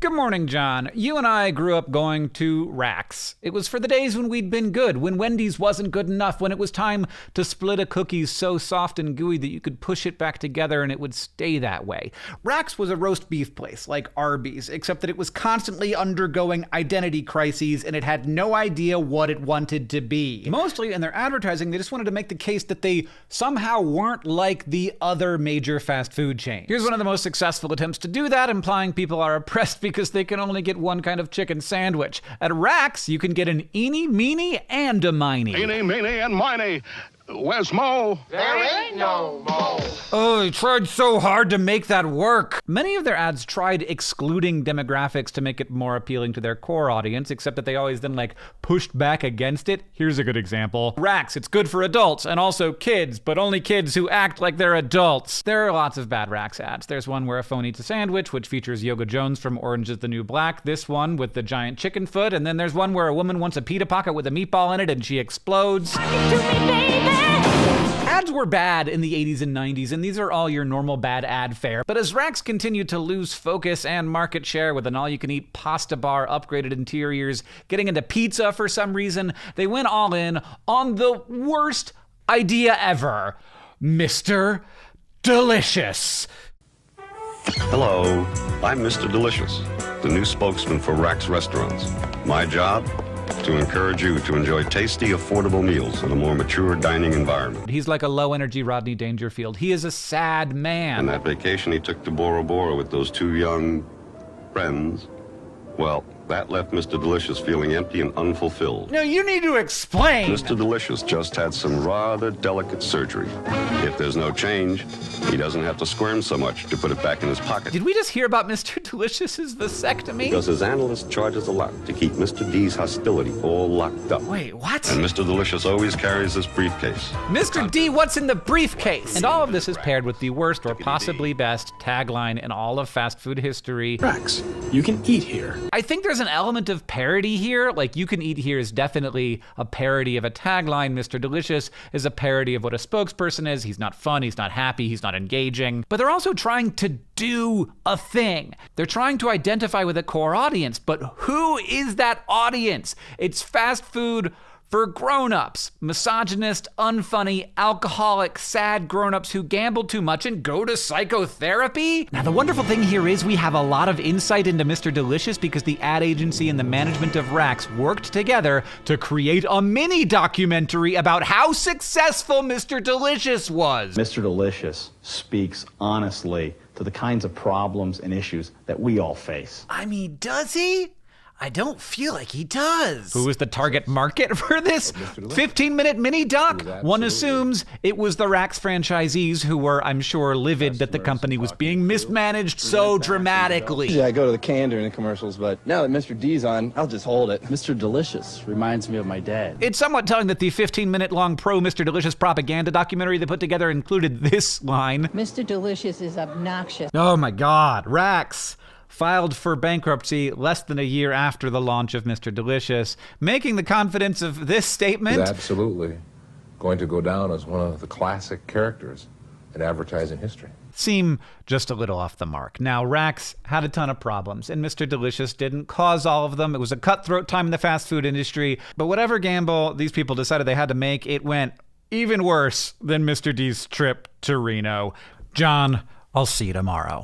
Good morning, John. You and I grew up going to Rax. It was for the days when we'd been good, when Wendy's wasn't good enough, when it was time to split a cookie so soft and gooey that you could push it back together and it would stay that way. Rax was a roast beef place, like Arby's, except that it was constantly undergoing identity crises and it had no idea what it wanted to be. Mostly in their advertising, they just wanted to make the case that they somehow weren't like the other major fast food chains. Here's one of the most successful attempts to do that, implying people are oppressed because they can only get one kind of chicken sandwich. At Rax, you can get an eeny, meeny, and a miny. Eeny, meeny, and miny. Where's Mo? There ain't no Mo. Oh, they tried so hard to make that work. Many of their ads tried excluding demographics to make it more appealing to their core audience, except that they always then pushed back against it. Here's a good example. Rax, it's good for adults and also kids, but only kids who act like they're adults. There are lots of bad Rax ads. There's one where a phone eats a sandwich, which features Yoga Jones from Orange is the New Black. This one with the giant chicken foot. And then there's one where a woman wants a pita pocket with a meatball in it and she explodes. Ads were bad in the 80s and 90s, and these are all your normal bad ad fare. But as Rax continued to lose focus and market share with an all-you-can-eat pasta bar, upgraded interiors, getting into pizza for some reason, they went all in on the worst idea ever. Mr. Delicious. Hello, I'm Mr. Delicious, the new spokesman for Rax Restaurants. My job? To encourage you to enjoy tasty, affordable meals in a more mature dining environment. He's like a low-energy Rodney Dangerfield. He is a sad man. And that vacation he took to Bora Bora with those two young friends, well, that left Mr. Delicious feeling empty and unfulfilled. No, you need to explain. Mr. Delicious just had some rather delicate surgery. If there's no change, he doesn't have to squirm so much to put it back in his pocket. Did we just hear about Mr. Delicious's vasectomy? Because his analyst charges a lot to keep Mr. D's hostility all locked up. Wait, what? And Mr. Delicious always carries this briefcase. Mr. D, what's in the briefcase? And all of this is paired with the worst or possibly best tagline in all of fast food history. Rax, you can eat here. I think there's an element of parody here. Like, you can eat here is definitely a parody of a tagline. Mr. Delicious is a parody of what a spokesperson is. He's not fun, he's not happy, he's not engaging. But they're also trying to do a thing. They're trying to identify with a core audience, but who is that audience? It's fast food for grown-ups, misogynist, unfunny, alcoholic, sad grown-ups who gamble too much and go to psychotherapy? Now, the wonderful thing here is we have a lot of insight into Mr. Delicious because the ad agency and the management of Rax worked together to create a mini documentary about how successful Mr. Delicious was. Mr. Delicious speaks honestly to the kinds of problems and issues that we all face. I mean, does he? I don't feel like he does. Who is the target market for this 15-minute mini doc? One assumes it was the Rax franchisees who were, I'm sure, livid that the company was being mismanaged so dramatically. Yeah, I go to the can during the commercials, but now that Mr. D's on, I'll just hold it. Mr. Delicious reminds me of my dad. It's somewhat telling that the 15-minute-long pro-Mr. Delicious propaganda documentary they put together included this line. Mr. Delicious is obnoxious. Oh my God, Rax filed for bankruptcy less than a year after the launch of Mr. Delicious, making the confidence of this statement is absolutely going to go down as one of the classic characters in advertising history. Seem just a little off the mark. Now, Rax had a ton of problems, and Mr. Delicious didn't cause all of them. It was a cutthroat time in the fast food industry, but whatever gamble these people decided they had to make, it went even worse than Mr. D's trip to Reno. John, I'll see you tomorrow.